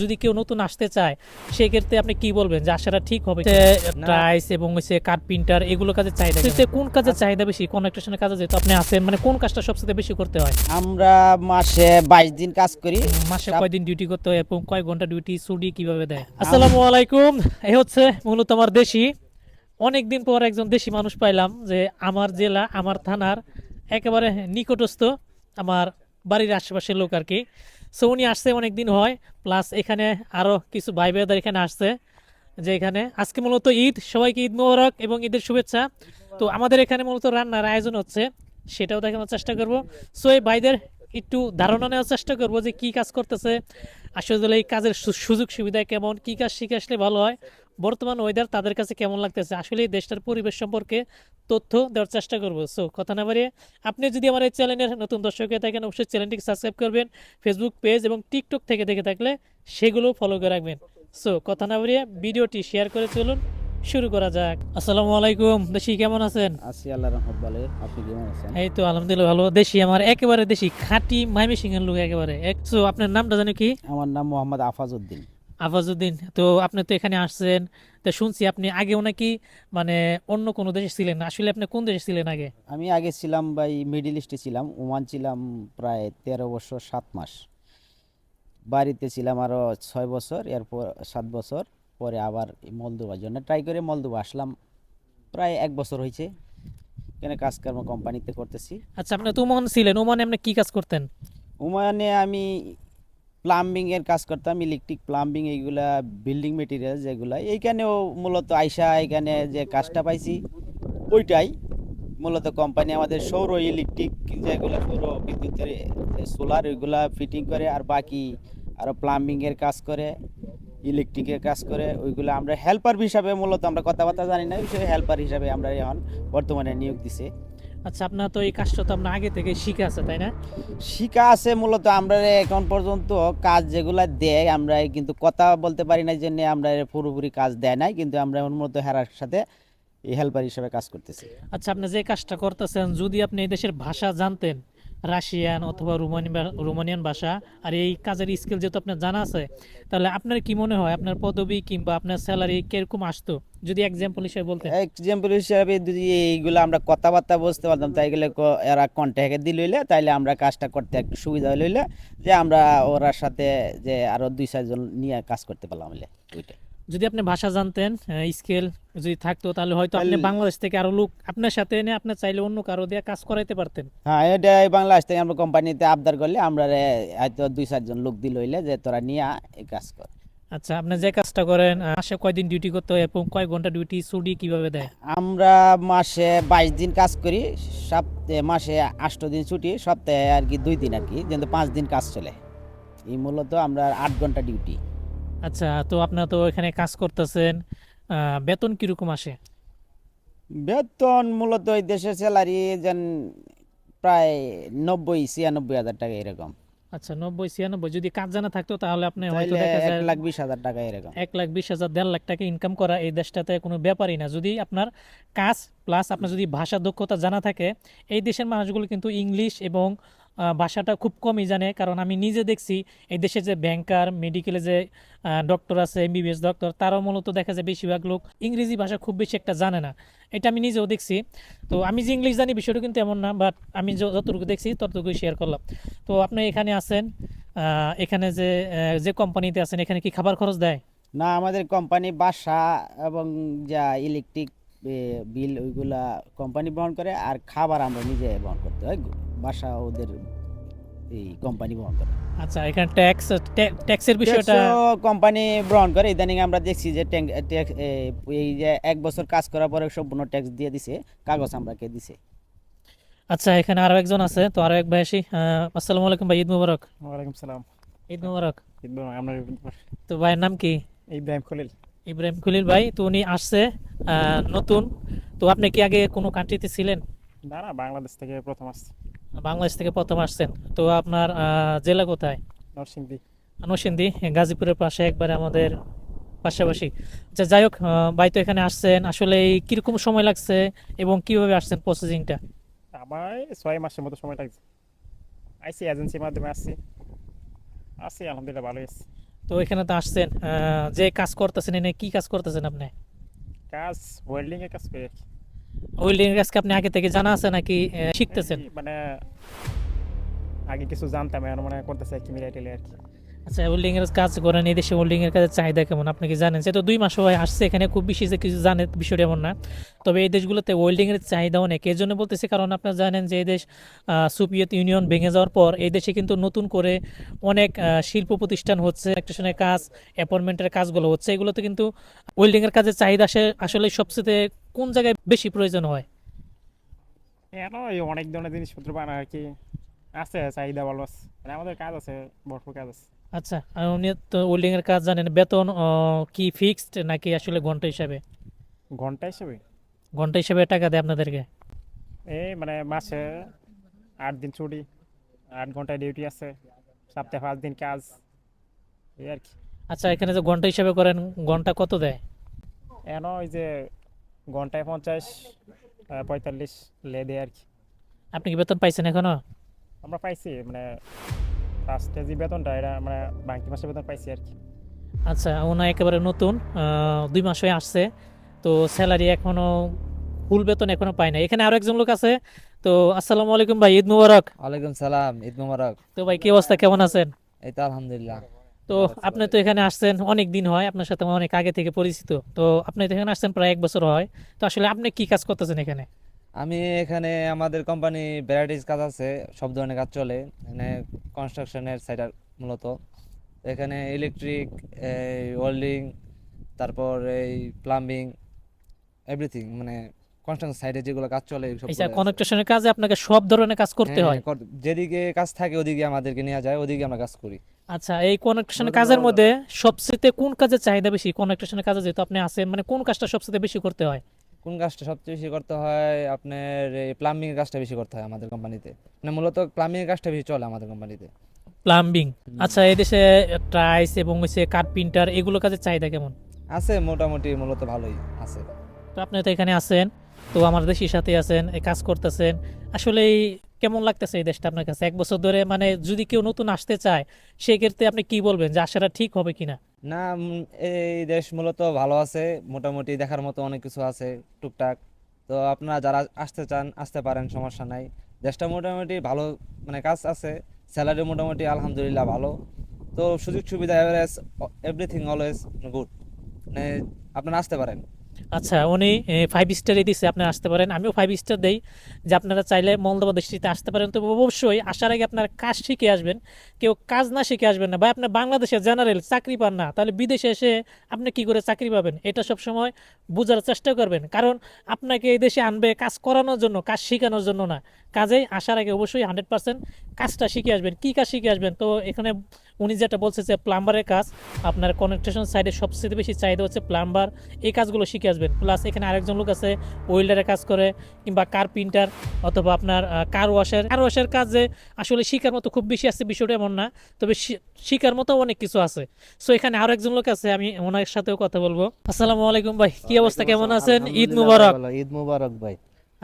যদি কেউ নতুন আসতে চায় সেক্ষেত্রে আপনি কি বলবেন যে আসাটা ঠিক হবে? টাইস এবং হচ্ছে কার্পেন্টার এগুলো কাজে চাহিদা কোন কাজে চাহিদা বেশি? কনস্ট্রাকশনের কাজে যেহেতু আপনি আছেন, মানে কোন কাজটা সবচেয়ে বেশি করতে হয়? আমরা মাসে 22 দিন কাজ করি। মাসে কয়দিন ডিউটি করতে হয় এবং কয় ঘন্টা ডিউটি, ছুটি কিভাবে দেয়? আসসালামু আলাইকুম। এই হচ্ছে মূলত আমার দেশি, অনেকদিন পর একজন দেশি মানুষ পাইলাম যে আমার জেলা, আমার থানার একেবারে নিকটস্থ, আমার বাড়ির আশেপাশের লোক আর কি। সো উনি আসছে অনেকদিন হয়, প্লাস এখানে আরো কিছু ভাই ভাইদের এখানে আসছে। যে এখানে আজকে মূলত ঈদ, সবাইকে ঈদ মোবারক এবং ঈদের শুভেচ্ছা। তো আমাদের এখানে মূলত রান্নার আয়োজন হচ্ছে, সেটাও দেখানোর চেষ্টা করব। সো এই ভাইদের একটু ধারণা নেওয়ার চেষ্টা করব যে কি কাজ করতেছে, আসলে এই কাজের সুযোগ সুবিধা কেমন, কি কাজ শিখে আসলে ভালো হয়, বর্তমান ওয়েদার তাদের কাছে কেমন লাগতেছে, আসলে এই দেশটার পরিবেশ সম্পর্কে তথ্য দেওয়ার চেষ্টা করব। সো কথা না বাড়িয়ে, আপনি যদি আমার এই চ্যানেলের নতুন দর্শক হয়ে থাকেন অবশ্যই চ্যানেলটিকে সাবস্ক্রাইব করবেন। ফেসবুক পেজ এবং টিকটক থেকে দেখে থাকলে সেগুলো ফলো করে রাখবেন। সো কথা না বাড়িয়ে ভিডিওটি শেয়ার করে চলুন, শুরু করা যাক। আসসালামু আলাইকুম দেশি, কেমন আছেন? আছি আল্লাহ রহমত বলে। আপনি কেমন আছেন? এই তো আলহামদুলিল্লাহ ভালো। দেশি আমার একেবারে দেশি খাঁটি ময়মনসিংহ এর লোক একেবারে। সো আপনার নামটা জানি কি? আমার নাম মোহাম্মদ আফাজউদ্দিন। আফাজউদ্দিন। তো আপনি তো এখানে আসছেন, তো শুনছি আপনি আগেও নাকি মানে অন্য কোনো দেশে ছিলেন, আসলে আপনি কোন দেশে ছিলেন আগে? আমি আগে ছিলাম ভাই মিডিল ইস্টে ছিলাম, ওমান ছিলাম প্রায় 13 বছর 7 মাস। বাড়িতে ছিলাম আরও 6 বছর, এরপর 7 বছর পরে আবার মলদোবার জন্য ট্রাই করে মলদোবা আসলাম। প্রায় 1 বছর হয়েছে এখানে কাজকর্ম কোম্পানিতে করতেছি। আচ্ছা, আপনি তো ওমান ছিলেন, ওমানে আপনি কি কাজ করতেন? ওমানে আমি প্লাম্বিংয়ের কাজ করতাম, ইলেকট্রিক প্লাম্বিং, এইগুলা বিল্ডিং মেটেরিয়াল যেগুলা। এইখানেও মূলত আইসা এখানে যে কাজটা পাইছি ওইটাই মূলত কোম্পানি আমাদের সৌর ইলেকট্রিক, যেগুলো সৌর বিদ্যুতের সোলার, ওইগুলা ফিটিং করে, আর বাকি আরও প্লাম্বিংয়ের কাজ করে, ইলেকট্রিকের কাজ করে। ওইগুলো আমরা হেল্পার হিসাবে, মূলত আমরা কথাবার্তা জানি না বিষয়ে, হেল্পার হিসাবে আমরা এখন বর্তমানে নিয়োগ দিছে। আচ্ছা, আপনার তো এই কাজটা তো আপনার আগে থেকে শিখে আছে তাই না? শিখা আছে মূলত। আমরা এখন পর্যন্ত কাজ যেগুলা দেয় আমরা কিন্তু কথা বলতে পারি না, জন্য আমরা পুরোপুরি কাজ দেয় নাই, কিন্তু আমরা এখন মূলত হেরার সাথে এই হেল্পার হিসাবে কাজ করতেছি। আচ্ছা, আপনি যে কাজটা করতেছেন, যদি আপনি এই দেশের ভাষা জানতেন, রাশিয়ান অথবা রোমানিয়ান ভাষা, আর এই কাজের স্কিল যেহেতু আপনার জানা আছে, তাহলে আপনার কি মনে হয় আপনার পদবি কিংবা আপনার স্যালারি কিরকম আসতো, যদি এক্সাম্পল হিসেবে বলতেন? এক্সাম্পল হিসাবে যদি এইগুলো আমরা কথাবার্তা বুঝতে পারতাম, তাই গেলে এরা কন্ট্যাক্টে দিল হইলে তাইলে আমরা কাজটা করতে একটু সুবিধা হইলে, যে আমরা ওরার সাথে যে আরো 2-4 জন নিয়ে কাজ করতে পারলাম হইলে ওইটা। যদি আপনি ভাষা জানতেন, স্কিল যদি থাকতো, তাহলে হয়তো আপনি বাংলাদেশ থেকে আরো লোক আপনার সাথে এনে আপনি চাইলে অন্য কারো দিয়ে কাজ করাইতে পারতেন। হ্যাঁ, এটা বাংলাদেশ থেকে আমরা কোম্পানিতে আবদার করলে আমরা হয়তো 2-4 জন লোক দিল হইলে যে তোরা নিয়ে এই কাজ কর। আচ্ছা, আপনি যে কাজটা করেন মাসে কয়দিন ডিউটি করতে হয় এবং কয় ঘন্টা ডিউটি, ছুটি কিভাবে দেয়? আমরা মাসে 22 দিন কাজ করি, সপ্তাহে মাসে 8 দিন ছুটি, সপ্তাহে আর কি 2 দিন আর কি, কিন্তু 5 দিন কাজ চলে। এই মূলত আমরা 8 ঘন্টা ডিউটি। আচ্ছা, তো আপনার তো এখানে কাজ করতেছেন, বেতন কিরকম আসে? বেতন মূলত ওই দেশের স্যালারি যেন প্রায় 90-96 হাজার টাকা এরকম। আচ্ছা, 90-96। যদি কাজ জানা থাকতো তাহলে আপনি হয়তো তাইলে দেখা যায় 1,20,000 টাকা এরকম। 1,20,000 1,50,000 টাকা ইনকাম করা এই দেশটাতে কোনো ব্যাপারই না, যদি আপনার কাজ প্লাস আপনার যদি ভাষা দক্ষতা জানা থাকে। এই দেশের মানুষগুলো কিন্তু ইংলিশ এবং ভাষাটা খুব কমই জানে, কারণ আমি নিজে দেখছি এই দেশে যে ব্যাংকার, মেডিকেলে যে ডক্টর আছে, এমবিবিএস ডক্টর, তারাও মূলত দেখা যায় বেশিরভাগ লোক ইংরেজি ভাষা খুব বেশি একটা জানে না। এটা আমি নিজেও দেখছি। তো আমি যে ইংলিশ জানি বিষয়টা কিন্তু এমন না, বাট আমি যতটুকু দেখছি ততটুকুই শেয়ার করলাম। তো আপনি এখানে আছেন, এখানে যে কোম্পানিতে আছেন, এখানে কি খাবার খরচ দেয়? না, আমাদের কোম্পানি বাসা এবং যা ইলেকট্রিক বিল ওইগুলা কোম্পানি বহন করে, আর খাবার আমরা নিজে বহন করতে হয়। বাসা ওদের এই কোম্পানি বহন করে। আচ্ছা, এখানে ট্যাক্সের বিষয়টা? কোম্পানি গ্রহণ করে। ইদানিং আমরা দেখছি যে এই যে 1 বছর কাজ করার পরে সম্পূর্ণ ট্যাক্স দিয়ে দিছে, কাগজ আমরাকে দিছে। আচ্ছা, এখানে আরো একজন আছে, তো আরো এক ভাই আসি। আসসালামু আলাইকুম ভাই, ঈদ মুবারক। ওয়ালাইকুম সালাম। ঈদ মুবারক। আমরা তো ভাইয়ের নাম কি? ইব্রাহিম খলিল। ইব্রাহিম খলিল ভাই। তো উনি আসছে নতুন। তো আপনি কি আগে কোনো কান্ট্রিতে ছিলেন? না না, বাংলাদেশ থেকে প্রথম আসছে। বাংলাদেশ থেকে প্রথম আসছেন। তো আপনার জেলা কোথায়? নরসিংদী। নরসিংদী, গাজীপুরের পাশে, একবারে আমাদের পাশাপাশি। আচ্ছা, যাই হোক, ভাই তো এখানে আসছেন, আসলে এই কিরকম সময় লাগছে এবং কিভাবে আসছেন, প্রসেসিংটা? আমার 6 মাসের মতো সময় লাগছে। আইসি এজেন্সির মাধ্যমে আসছি, আছি আলহামদুলিল্লাহ ভালোই আছি। তো এখানে তো আসছেন, যে কাজ করতেছেন এনে কি কাজ করতেছেন আপনি? কাজ ওয়েল্ডিং এর কাজ করি আর কি। ওয়েল্ডিং এর কাজকে আপনি আগে থেকে জানা আছে নাকি শিখতেছেন? এই মানে আগে কিছু জানতাম, এখন মানে করতেছে আর কি, মিলাই টিলাই আর কি। আচ্ছা, ওয়েল্ডিং এর কাজ করেন, এই দেশে ওয়েল্ডিং এর কাজের চাহিদা কেমন আপনি কি জানেন? সে তো 2 মাস হয়ে আসছে এখানে, খুব বেশি যে কিছু জানে বিষয়টা এমন না। তবে এই দেশগুলোতে ওয়েল্ডিং এর চাহিদা অনেক, এই জন্য বলতেছি কারণ আপনারা জানেন যে এই দেশ সোভিয়েত ইউনিয়ন ভেঙে যাওয়ার পর এই দেশে কিন্তু নতুন করে অনেক শিল্প প্রতিষ্ঠান হচ্ছে, ইলেকট্রিশিয়ানের কাজ, অ্যাপার্টমেন্টের কাজগুলো হচ্ছে, এগুলোতে কিন্তু ওয়েল্ডিং এর কাজের চাহিদা আসলে সবচেয়ে কোন জায়গায় বেশি প্রয়োজন হয়? এখন এই অনেক ধরনের জিনিসপত্র বানায় আর কি, আছে চাহিদা ভালো আছে, মানে আমাদের কাজ আছে, ভরপুর কাজ আছে। আচ্ছা, আর উনি তো ওয়েল্ডিং এর কাজ জানেন, বেতন কি ফিক্সড নাকি আসলে ঘন্টা হিসাবে? ঘন্টা হিসেবে ঘন্টা হিসাবে টাকা দেয় আপনাদেরকে? এই মানে মাসে 8 দিন ছুটি, 8 ঘন্টা ডিউটি আছে, সপ্তাহে 5 দিন কাজ, এই আর কি। আচ্ছা, এখানে যে ঘন্টা হিসাবে করেন, ঘন্টা কত দেয়? এখন ওই যে ঘন্টায় 50, 45 লে দেয় আর কি। আপনি কি বেতন পাইছেন এখনো? আমরা পাইছি মানে ফার্স্টে যে বেতনটা, এটা মানে বাকি মাসে বেতন পাইছি আর কি। আচ্ছা, ওনা একেবারে নতুন, 2 মাস হয়ে আসছে, তো স্যালারি এখনো ফুল বেতন এখনো পায় না। এখানে আরো একজন লোক আছে। তো আসসালামু আলাইকুম ভাই, ঈদ মুবারক। ওয়ালাইকুম সালাম, ঈদ মোবারক। তো ভাই কি অবস্থা, কেমন আছেন? এই তো আলহামদুলিল্লাহ। তো ভালো আছি আপনি ভাই। তো এখানে আসছেন অনেক দিন হয়, আপনার সাথে আমার অনেক আগে থেকে পরিচিত। তো আপনি তো এখানে আসছেন প্রায় 1 বছর হয়। তো আসলে আপনি কি কাজ করতেছেন এখানে? আমি এখানে আমাদের কোম্পানি ভ্যারাইটিস কাজ আছে, সব ধরনের কাজ চলে এখানে। কনস্ট্রাকশনের সাইড মূলত এখানে ইলেকট্রিক, ওয়েল্ডিং, তারপর এই প্লাম্বিং, এভরিথিং, মানে কনস্ট্রাকশন সাইডে যেগুলো কাজ চলে আচ্ছা, সবগুলো আছে। কনেকশনের কাজে আপনাকে সব ধরনের কাজ করতে হ্যাঁ, হয়? যেদিকে কাজ থাকে ওদিকে আমাদেরকে নেওয়া যায়, ওদিকে আমরা কাজ করি। আচ্ছা, এই কনেকশনের নতুন কাজের ভালো। মধ্যে সবচেয়ে কোন কাজের চাহিদা বেশি? কনেকশনের কাজে যেহেতু আপনি আছেন, মানে কোন কাজটা সবচেয়ে বেশি করতে হয়? কোন কাজটা সবচেয়ে বেশি করতে হয়? আপনার এই প্লাম্বিং এর কাজটা বেশি করতে হয় আমাদের কোম্পানিতে, মানে মূলত প্লাম্বিং এর কাজটা বেশি চলে আমাদের কোম্পানিতে। প্লাম্বিং। হুম। আচ্ছা, এই দেশে টাইলস এবং হচ্ছে কার্পেন্টার এগুলো কাজের চাহিদা কেমন? আছে মোটামুটি, মূলত ভালোই আছে। তো আপনি তো এখানে আছেন, তো আমার দেশের সাথে আছেন, এই কাজ করতেছেন, আসলে কেমন লাগতেছে এই দেশটা আপনার কাছে 1 বছর ধরে? মানে যদি কেউ নতুন আসতে চায় সেক্ষেত্রে আপনি কি বলবেন যে আসাটা ঠিক হবে কিনা? না, এই দেশ মূলত ভালো আছে, মোটামুটি দেখার মতো অনেক কিছু আছে টুকটাক। তো আপনারা যারা আসতে চান আসতে পারেন, সমস্যা নাই। দেশটা মোটামুটি ভালো, মানে কাজ আছে, স্যালারি মোটামুটি আলহামদুলিল্লাহ ভালো। তো সুযোগ সুবিধা এভারেজ, এভরিথিং অলওয়েজ গুড, মানে আপনারা আসতে পারেন। আচ্ছা, উনি 5 স্টারই দিছে, আপনি আসতে পারেন, আমিও 5 স্টার দেই, যে আপনারা চাইলে মলদোবা দেশটিতে আসতে পারেন। তবে অবশ্যই আসার আগে আপনারা কাজ শিখে আসবেন, কেউ কাজ না শিখে আসবেন না। ভাই, আপনার বাংলাদেশে জেনারেল চাকরি পান না, তাহলে বিদেশে এসে আপনি কি করে চাকরি পাবেন? এটা সব সময় বোঝার চেষ্টা করবেন, কারণ আপনাকে এই দেশে আনবে কাজ করানোর জন্য, কাজ শেখানোর জন্য না। কাজেই আসার আগে অবশ্যই 100% কাজটা শিখে আসবেন। কি কাজ শিখে আসবেন? তো এখানে উনি যেটা বলছে যে প্লাম্বারের কাজ, আপনার কনেকশন সাইডে সবচেয়ে বেশি চাহিদা হচ্ছে প্লাম্বার, এই কাজগুলো শিখে আসবেন। প্লাস এখানে আরেকজন লোক আছে ওয়েল্ডারের কাজ করে, কিংবা কার্পেন্টার, অথবা আপনার কার ওয়াশের কাজে আসলে শিখার মতো খুব বেশি আছে বিষয়টা এমন না, তবে শিখার মতো অনেক কিছু আছে। সো এখানে আরো একজন লোক আছে, আমি ওনার সাথেও কথা বলবো। আসসালামু আলাইকুম ভাই, কি অবস্থা, কেমন আছেন? ঈদ মুবারক। ঈদ মুবারক ভাই।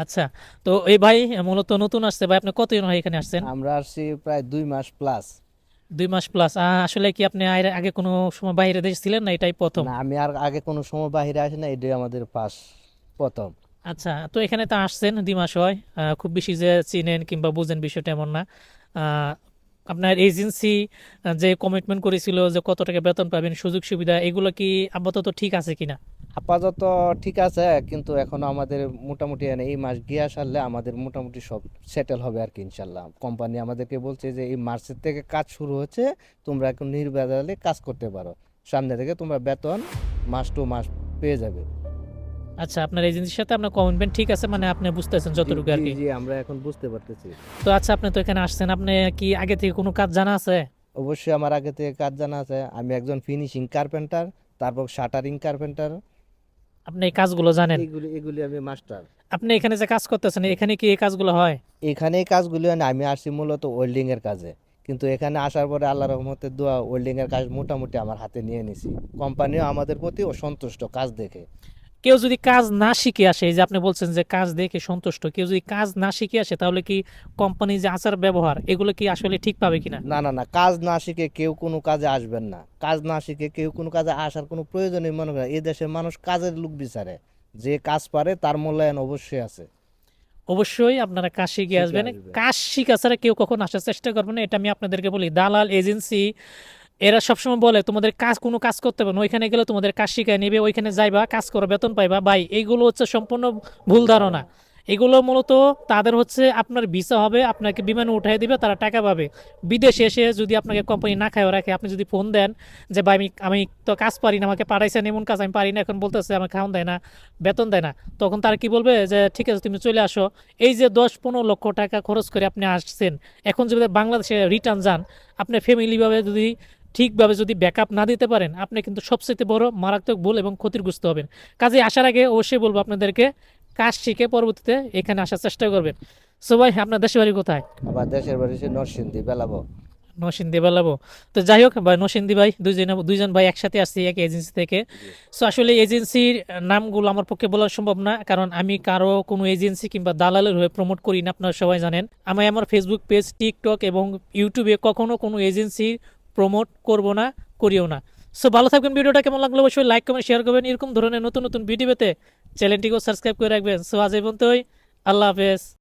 আচ্ছা, তো এই ভাই মূলত নতুন আসছে ভাই, আপনি কতদিন হয় এখানে আসছেন? আমরা আসছি প্রায় 2 মাস প্লাস। 2 মাস প্লাস। আসলে কি আপনি আগে কোনো সময় বাইরে দেশে ছিলেন না এটাই প্রথম? না, আমি আর আগে কোনো সময় বাইরে আসি না, এটাই আমাদের প্রথম। আচ্ছা, তো এখানে তো আসছেন 2 মাস হয়, খুব বেশি যে চিনেন কিংবা বুঝেন বিষয়টা এমন না। আহ, আপনার এজেন্সি যে কমিটমেন্ট করেছিল যে কত টাকা বেতন পাবেন, সুযোগ সুবিধা, এগুলো কি আপাতত ঠিক আছে কিনা? আপাতত ঠিক আছে, কিন্তু এখনো আমাদের মোটামুটি এই মাস গিয়ে সারলে আমাদের মোটামুটি সব সেটেল হবে আর কি, ইনশাল্লাহ। কোম্পানি আমাদেরকে বলছে যে এই মার্চের থেকে কাজ শুরু হচ্ছে, তোমরা এখন নির্ভেজালে কাজ করতে পারো, সামনে থেকে তোমরা বেতন মাস টু মাস পেয়ে যাবে। আচ্ছা, আপনার এজেন্সির সাথে আপনার কমিটমেন্ট ঠিক আছে, মানে আপনি বুঝতেছেন জি যতটুকু আর জি কি। জি, আমরা এখন বুঝতে পারতেছি। তো আচ্ছা, আপনি তো এখানে আসছেন, আপনি কি আগে থেকে কোনো কাজ জানা আছে? অবশ্যই আমার আগে থেকে কাজ জানা আছে, আমি একজন ফিনিশিং কার্পেন্টার, তারপর শাটারিং কার্পেন্টার, আপনি এই কাজগুলো জানেন? এগুলি এগুলি আমি মাস্টার। আপনি এখানে যে কাজ করতেছেন, এখানে কি এই কাজগুলো হয়? এখানে এই কাজগুলি হয় না, আমি আসছি মূলত ওয়েল্ডিং এর কাজে, কিন্তু এখানে আসার পরে আল্লাহ রহমতের দোয়া ওয়েল্ডিং এর কাজ মোটামুটি আমার হাতে নিয়ে নিছি। কোম্পানিও আমাদের প্রতি সন্তুষ্ট কাজ দেখে। কেউ যদি কাজ না শিখে আসে, এই যে আপনি বলছেন যে কাজ দেখে সন্তুষ্ট, কেউ যদি কাজ না শিখে আসে তাহলে কি কোম্পানি যে আচার ব্যবহার এগুলো কি আসলে ঠিক পাবে কিনা? না না না, কাজ না শিখে কেউ কোনো কাজে আসবেন না। কাজ না শিখে কেউ কোনো কাজে আসার কোনো প্রয়োজনই মনে করে না। এই দেশের মানুষ কাজের লোক বিচারে, যে কাজ পারে তার মূল্যায়ন অবশ্যই আছে। অবশ্যই আপনারা কাজ শিখে শিখে আসবেন। আসবেন। কাজ শিখা ছাড়া কেউ কখন আসার চেষ্টা করবে না, এটা আমি আপনাদেরকে বলি। দালাল এজেন্সি এরা সবসময় বলে তোমাদের কাজ কোনো কাজ করতে হবে না, ওইখানে গেলে তোমাদের কাজ শিখায় নিবে, ওইখানে যাইবা কাজ করো বেতন পাইবা। ভাই এইগুলো হচ্ছে সম্পূর্ণ ভুল ধারণা। এগুলো মূলত তাদের হচ্ছে আপনার ভিসা হবে, আপনাকে বিমানে উঠাই দিবে, তারা টাকা পাবে। বিদেশে এসে যদি আপনাকে কোম্পানি না খায় রাখে, আপনি যদি ফোন দেন যে ভাই আমি আমি তো কাজ পারি না, আমাকে পাঠাইছেন এমন কাজ আমি পারি না, এখন বলতেছে আমাকে খাওয়ান দেয় না, বেতন দেয় না, তখন তারা কি বলবে যে ঠিক আছে তুমি চলে আসো। এই যে 10-15 লক্ষ টাকা খরচ করে আপনি আসছেন, এখন যদি বাংলাদেশে রিটার্ন যান, আপনার ফ্যামিলিভাবে যদি ঠিকভাবে যদি ব্যাকআপ না দিতে পারেন, আপনি কিন্তু সবচেয়ে বড় মারাত্মক ভুল এবং ক্ষতিগ্রস্ত হবেন। কাজে আসার আগে অবশ্যই বলবো আপনাদেরকে কাজ শিখে পরবর্তীতে এখানে আসার চেষ্টা করবেন। সো ভাই আপনার দেশের বাড়ি কোথায়? আবার দেশের বাড়ি সে নরসিংদী বেলাবো। নরসিংদী বেলাবো। তো যাই হোক ভাই, নরসিংদী ভাই দুইজন ভাই একসাথে আসছি এক এজেন্সি থেকে। সো আসলে এজেন্সির নামগুলো আমার পক্ষে বলা সম্ভব না, কারণ আমি কারো কোনো এজেন্সি কিংবা দালালের হয়ে প্রমোট করি না, আপনারা সবাই জানেন। আমি আমার ফেসবুক পেজ, টিকটক এবং ইউটিউবে কখনো কোনো এজেন্সির প্রমোট করব না, করিও না। সো ভালো থাকবেন। ভিডিওটা কেমন লাগলো অবশ্যই লাইক কমেন্ট শেয়ার করবেন। এরকম ধরনের নতুন নতুন ভিডিও পেতে চ্যানেলটিকেও সাবস্ক্রাইব করে রাখবেন। সো আজ এই পর্যন্তই, আল্লাহ হাফেজ।